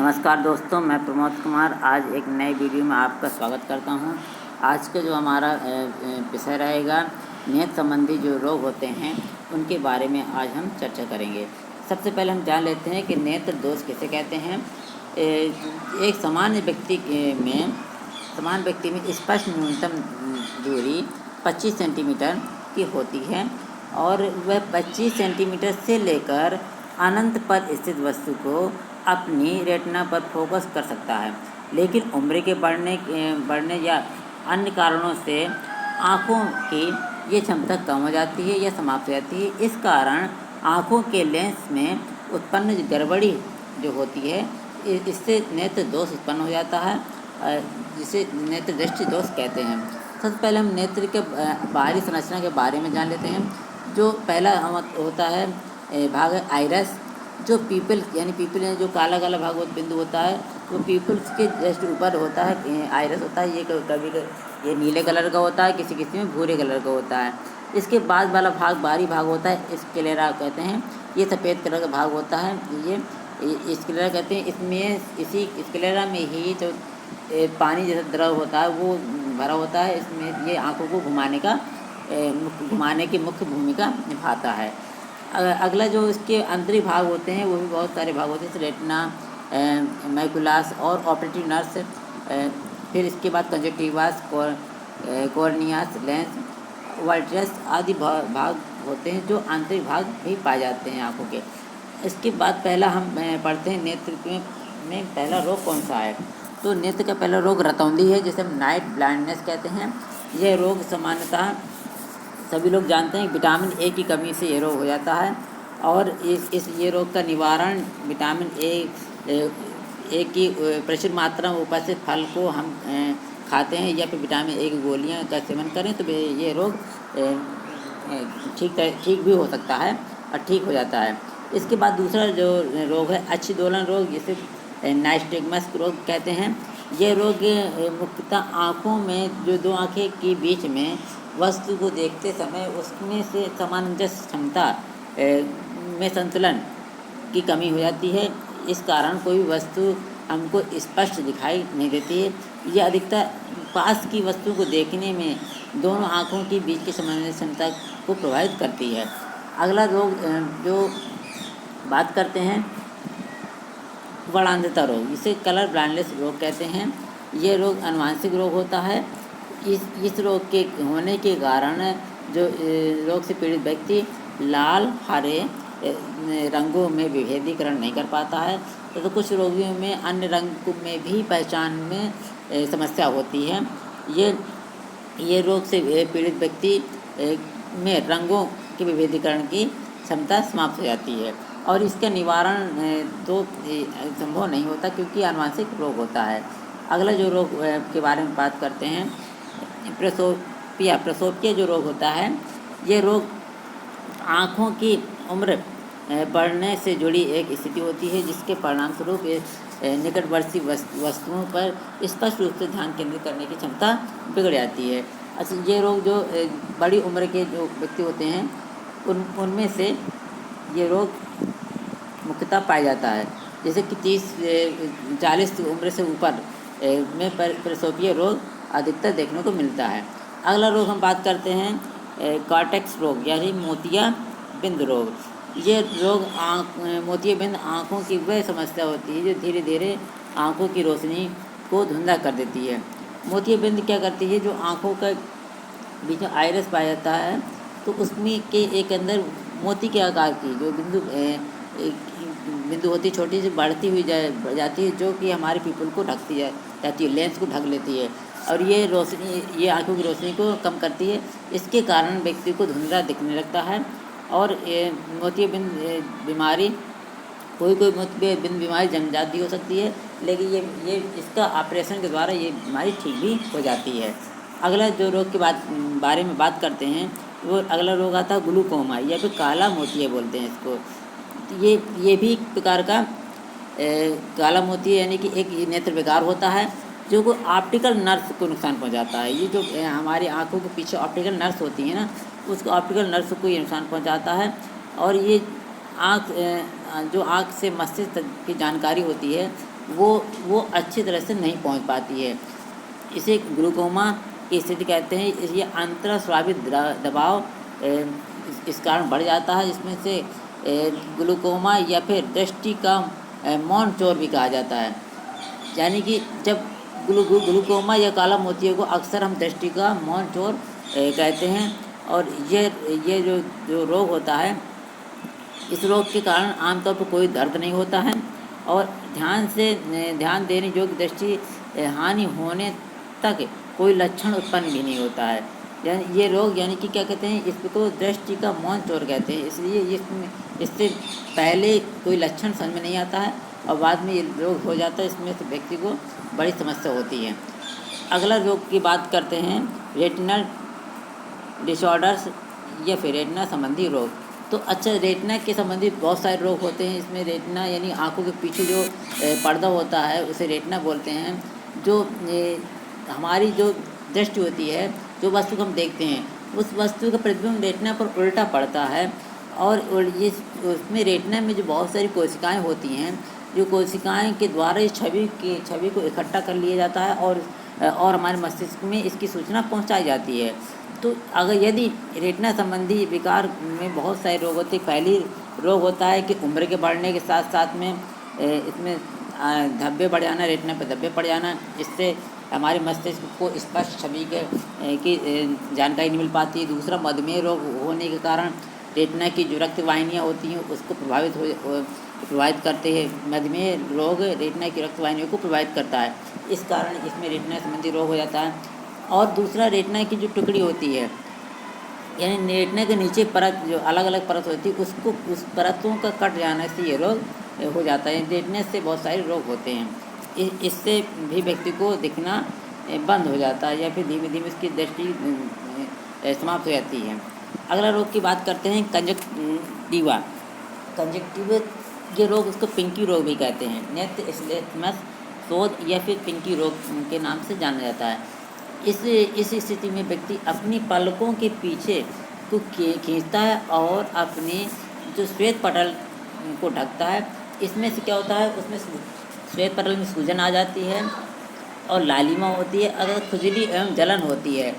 नमस्कार दोस्तों, मैं प्रमोद कुमार आज एक नए वीडियो में आपका स्वागत करता हूं। आज का जो हमारा विषय रहेगा नेत्र संबंधी जो रोग होते हैं उनके बारे में आज हम चर्चा करेंगे। सबसे पहले हम जान लेते हैं कि नेत्र दोष किसे कहते हैं। एक सामान्य व्यक्ति में स्पष्ट न्यूनतम दूरी 25 सेंटीमीटर की होती है और वह 25 सेंटीमीटर से लेकर अनंत पर स्थित वस्तु को अपनी रेटिना पर फोकस कर सकता है, लेकिन उम्र के बढ़ने या अन्य कारणों से आँखों की ये क्षमता कम हो जाती है या समाप्त हो जाती है। इस कारण आँखों के लेंस में उत्पन्न गड़बड़ी जो होती है इससे नेत्र दोष उत्पन्न हो जाता है, जिसे नेत्र दृष्टि दोष कहते हैं। सबसे पहले हम नेत्र के बाहरी संरचना के बारे में जान लेते हैं। जो पहला होता है भाग है आइरस, जो पीपल जो काला काला भाग बिंदु होता है वो पीपल्स के जस्ट ऊपर होता है, आइरस होता है। ये कभी ये नीले कलर का होता है, किसी किसी में भूरे कलर का होता है। इसके बाद वाला भाग बाहरी भाग होता है, स्क्लेरा कहते हैं। ये सफ़ेद कलर का भाग होता है, ये स्क्लेरा कहते हैं। इसमें इसी स्क्लेरा में ही जो पानी जैसा द्रव होता है वो भरा होता है। इसमें ये आँखों को घुमाने की मुख्य भूमिका निभाता है। अगला जो इसके अंतरी भाग होते हैं वो भी बहुत सारे भाग होते हैं, जैसे रेटिना, मैकुलास और ऑप्टिक नर्व्स। फिर इसके बाद कंजक्टिवास, कॉर्नियास, लेंस, वाइट्रस आदि भाग होते हैं जो आंतरिक भाग भी पाए जाते हैं आँखों के। इसके बाद पहला हम पढ़ते हैं नेत्र में पहला रोग कौन सा है। तो नेत्र का पहला रोग रतौंधी है, जिसे हम नाइट ब्लाइंडनेस कहते हैं। यह रोग सामान्यतः सभी लोग जानते हैं विटामिन ए की कमी से ये रोग हो जाता है और ये रोग का निवारण विटामिन ए की प्रचुर मात्रा में उपस्थित फल को हम खाते हैं या फिर विटामिन ए की गोलियां का सेवन करें तो ये रोग ठीक भी हो सकता है और ठीक हो जाता है। इसके बाद दूसरा जो रोग है अच्छी दोलन रोग, जिसे नाइस्टिग्मस रोग कहते हैं। ये रोग मुख्यतः आँखों में जो दो आँखें के बीच में वस्तु को देखते समय उसमें से सामंजस्य क्षमता में संतुलन की कमी हो जाती है। इस कारण कोई वस्तु हमको स्पष्ट दिखाई नहीं देती है। यह अधिकतर पास की वस्तु को देखने में दोनों आँखों के बीच की सामंजस्य क्षमता को प्रभावित करती है। अगला रोग जो बात करते हैं वर्णांधता रोग, इसे कलर ब्लाइंडनेस रोग कहते हैं। यह रोग आनुवंशिक रोग होता है। इस रोग के होने के कारण जो रोग से पीड़ित व्यक्ति लाल हरे रंगों में विभेदीकरण नहीं कर पाता है, तो कुछ रोगियों में अन्य रंग में भी पहचान में समस्या होती है। ये रोग से पीड़ित व्यक्ति में रंगों के विभेदीकरण की क्षमता समाप्त हो जाती है और इसका निवारण तो संभव नहीं होता क्योंकि आनुवंशिक रोग होता है। अगला जो रोग के बारे में बात करते हैं प्रसोपिया जो रोग होता है। ये रोग आँखों की उम्र बढ़ने से जुड़ी एक स्थिति होती है, जिसके परिणाम स्वरूप निकटवर्ती वस्तुओं पर स्पष्ट रूप से ध्यान केंद्रित करने की क्षमता बिगड़ जाती है। अच्छा, ये रोग जो बड़ी उम्र के जो व्यक्ति होते हैं उनमें से ये रोग मुख्यतः पाया जाता है, जैसे कि 30-40 उम्र से ऊपर में प्रसोपिया रोग अधिकतर देखने को मिलता है। अगला रोग हम बात करते हैं कॉर्टेक्स रोग यानी मोतियाबिंद रोग। ये रोग मोतियाबिंद आँखों की वह समस्या होती है जो धीरे धीरे आँखों की रोशनी को धुंधला कर देती है। मोतियाबिंद क्या करती है, जो आँखों का बीच में आइरस पाया जाता है तो उसमें के एक अंदर मोती के आकार की जो बिंदु होती है, छोटी सी बढ़ती हुई जाती है, जो कि हमारे पीपल को ढकती जाती है, लेंस को ढक लेती है और ये आँखों की रोशनी को कम करती है। इसके कारण व्यक्ति को धुंधला दिखने लगता है और मोतियाबिंद बीमारी कोई मोतियाबिंद बीमारी जन्मजात भी हो सकती है, लेकिन ये इसका ऑपरेशन के द्वारा ये बीमारी ठीक भी हो जाती है। अगला जो रोग के बारे में बात करते हैं वो अगला रोग आता है ग्लूकोमा या फिर काला मोतिया बोलते हैं इसको। ये भी एक प्रकार का काला मोतिया यानी कि एक नेत्र विकार होता है जो को ऑप्टिकल नर्व्स को नुकसान पहुंचाता है। ये जो हमारी आंखों के पीछे ऑप्टिकल नर्व्स होती हैं ना, उसको ऑप्टिकल नर्व्स को ये नुकसान पहुंचाता है और ये आँख जो आँख से मस्तिष्क की जानकारी होती है वो अच्छी तरह से नहीं पहुंच पाती है। इसे ग्लूकोमा की स्थिति कहते हैं। ये अंतःस्रावित दबाव इस कारण बढ़ जाता है, जिसमें से ग्लूकोमा या फिर दृष्टि का मौन चोर भी कहा जाता है। यानी कि जब ग्लूकोमा या काला मोतियों को अक्सर हम दृष्टि का मौन चोर कहते हैं। और ये जो रोग होता है, इस रोग के कारण आमतौर पर कोई दर्द नहीं होता है और ध्यान देने योग्य दृष्टि हानि होने तक कोई लक्षण उत्पन्न भी नहीं होता है। यानी ये रोग यानी कि क्या कहते हैं, इसको दृष्टि का मौन चोर कहते हैं। इसलिए इससे पहले कोई लक्षण समझ में नहीं आता है और बाद में ये रोग हो जाता है। इसमें से व्यक्ति को बड़ी समस्या होती है। अगला रोग की बात करते हैं, रेटिनल डिसऑर्डर्स या फिर रेटिना संबंधी रोग। तो अच्छा, रेटिना के संबंधित बहुत सारे रोग होते हैं। इसमें रेटिना यानी आँखों के पीछे जो पर्दा होता है उसे रेटिना बोलते हैं। जो हमारी जो दृष्टि होती है, जो वस्तु को हम देखते हैं, उस वस्तु का प्रतिबिंब रेटिना पर उल्टा पड़ता है। और ये उसमें रेटिना में जो बहुत सारी कोशिकाएं होती हैं, जो कोशिकाएं के द्वारा इस छवि को इकट्ठा कर लिया जाता है और हमारे मस्तिष्क में इसकी सूचना पहुंचाई जाती है। तो अगर यदि रेटिना संबंधी विकार में बहुत सारे रोग होते हैं। पहली रोग होता है कि उम्र के बढ़ने के साथ साथ में इसमें धब्बे बढ़ जाना, रेटिना पर धब्बे पड़ जाना, इससे हमारे मस्तिष्क को स्पष्ट छवि की जानकारी नहीं मिल पाती है। दूसरा, मधुमेह रोग होने के कारण रेटिना की जो रक्त वाहिनियाँ होती हैं उसको प्रभावित करते हैं। मधुमेह रोग रेटिना की रक्त वाहिनियों को प्रभावित करता है, इस कारण इसमें रेटिना संबंधी रोग हो जाता है। और दूसरा, रेटिना की जो टुकड़ी होती है, यानी रेटिना के नीचे परत, जो अलग अलग परत होती है, उस परतों का कट जाने से ये रोग हो जाता है। रेटिना से बहुत सारे रोग होते हैं। इससे भी व्यक्ति को दिखना बंद हो जाता है या फिर धीमे धीमे इसकी दृष्टि समाप्त हो जाती है। अगला रोग की बात करते हैं, कंजक्टिवा। ये रोग, उसको पिंकी रोग भी कहते हैं। नेत्र स्लेथमस शोध या फिर पिंकी रोग के नाम से जाना जाता है। इस स्थिति में व्यक्ति अपनी पलकों के पीछे को खींचता है और अपने जो श्वेत पटल को ढकता है। इसमें से क्या होता है, उसमें श्वेत पटल में सूजन आ जाती है और लालिमा होती है। अगर खुजली एवं जलन होती,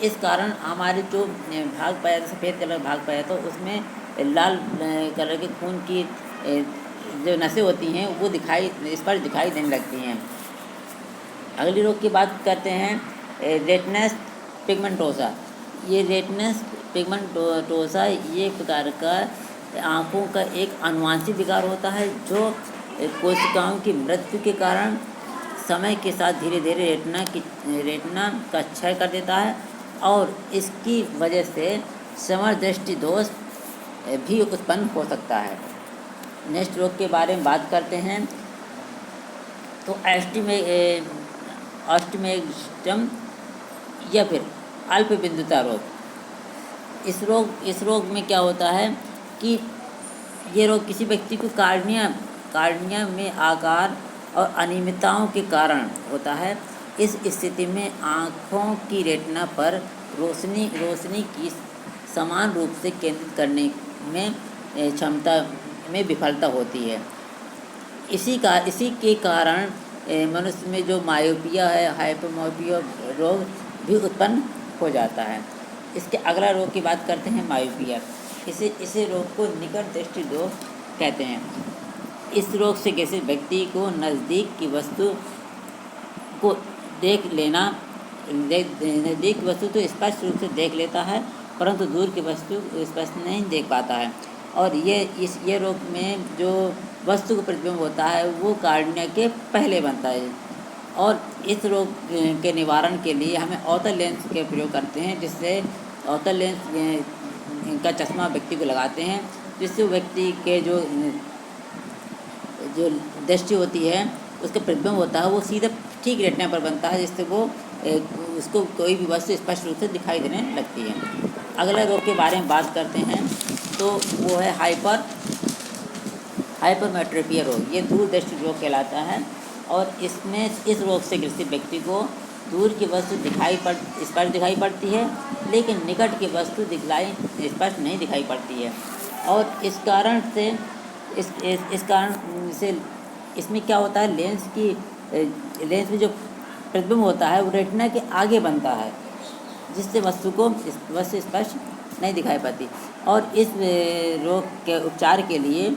इस कारण हमारे जो भाग पाया, सफ़ेद कलर भाग पाया, तो उसमें लाल कलर के खून की जो नसें होती हैं वो स्पष्ट दिखाई देने लगती हैं। अगली रोग की बात करते हैं, रेटिनस पिगमेंटोसा। ये रेटिनस पिगमेंटोसा ये प्रकार का आँखों का एक आनुवंशिक विकार होता है, जो कोशिकाओं की मृत्यु के कारण समय के साथ धीरे धीरे रेटिना का क्षय कर देता है और इसकी वजह से समदृष्टि दोष भी उत्पन्न हो सकता है। नेक्स्ट रोग के बारे में बात करते हैं, तो अस्टिग्मेटिज्म या फिर अल्पबिंदुता रोग। इस रोग में क्या होता है कि ये रोग किसी व्यक्ति को कार्निया में आकार और अनियमितताओं के कारण होता है। इस स्थिति में आँखों की रेटिना पर रोशनी की समान रूप से केंद्रित करने में क्षमता में विफलता होती है। इसी के कारण मनुष्य में जो मायोपिया है, हाइपरमोपिया रोग भी उत्पन्न हो जाता है। इसके अगला रोग की बात करते हैं, मायोपिया। इसे रोग को निकट दृष्टि दोष कहते हैं। इस रोग से किसी व्यक्ति को नज़दीक की वस्तु को नज़दीक वस्तु तो स्पष्ट रूप से देख लेता है, परंतु दूर की वस्तु स्पष्ट नहीं देख पाता है। और ये रोग में जो वस्तु का प्रतिबिंब होता है वो कार्निया के पहले बनता है। और इस रोग के निवारण के लिए हमें अवतल लेंस के प्रयोग करते हैं, जिससे अवतल लेंस का चश्मा व्यक्ति को लगाते हैं, जिससे व्यक्ति के जो दृष्टि होती है, उसका प्रतिबिंब होता है, वो सीधा ठीक रेटिना पर बनता है, जिससे वो उसको कोई भी वस्तु स्पष्ट रूप से दिखाई देने लगती है। अगला रोग के बारे में बात करते हैं, तो वो है हाइपरमेट्रोपिया रोग। ये दूर दृष्टि रोग कहलाता है और इस रोग से ग्रसित व्यक्ति को दूर की वस्तु स्पष्ट दिखाई पड़ती है, लेकिन निकट की वस्तु स्पष्ट नहीं दिखाई पड़ती है। और इस कारण से इसमें क्या होता है, लेंस में जो प्रतिबिंब होता है वो रेटिना के आगे बनता है, जिससे वस्तु स्पष्ट नहीं दिखाई पाती। और इस रोग के उपचार के लिए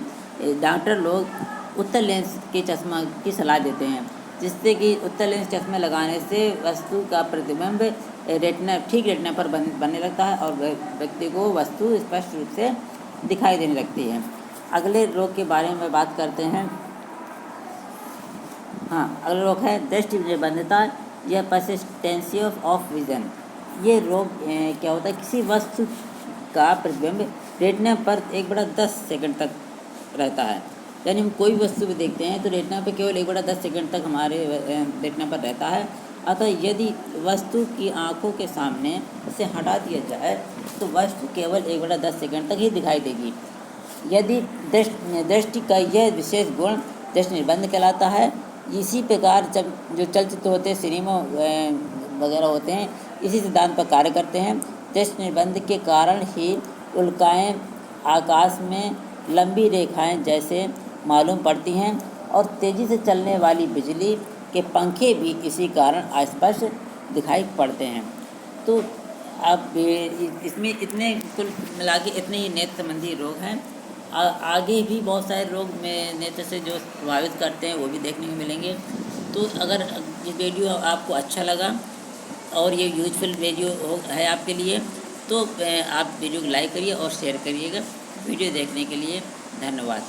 डॉक्टर लोग उत्तल लेंस के चश्मा की सलाह देते हैं, जिससे कि उत्तल लेंस चश्मा लगाने से वस्तु का प्रतिबिंब रेटिना पर बनने लगता है और व्यक्ति को वस्तु स्पष्ट रूप से दिखाई देने लगती है। अगले रोग के बारे में बात करते हैं। अगला रोग है दृष्टि निर्बंधता या परसिस्टेंसी ऑफ विजन। ये रोग क्या होता है, किसी वस्तु का प्रतिबिंब रेटिना पर 1/10 सेकंड तक रहता है। यानी हम कोई वस्तु भी देखते हैं तो रेटिना पर केवल 1/10 सेकंड तक हमारे रेटिना पर रहता है। अतः यदि वस्तु की आँखों के सामने से हटा दिया जाए तो वस्तु केवल 1/10 सेकंड तक ही दिखाई देगी। यदि दृष्टि का यह विशेष गुण दृष्टि निर्बंध कहलाता है। इसी प्रकार जब जो चलचित्र होते हैं, सिनेमा वगैरह होते हैं, इसी सिद्धांत पर कार्य करते हैं। दृष्टि निर्बंध के कारण ही उल्काएँ आकाश में लंबी रेखाएं जैसे मालूम पड़ती हैं और तेज़ी से चलने वाली बिजली के पंखे भी इसी कारण अस्पष्ट दिखाई पड़ते हैं। तो अब इसमें इतने कुल मिला के इतने ही नेत्र संबंधी रोग हैं। आगे भी बहुत सारे रोग में नेत्र से जो प्रभावित करते हैं वो भी देखने को मिलेंगे। तो अगर ये वीडियो आपको अच्छा लगा और ये यूजफुल वीडियो है आपके लिए, तो आप वीडियो को लाइक करिए और शेयर करिएगा। वीडियो देखने के लिए धन्यवाद।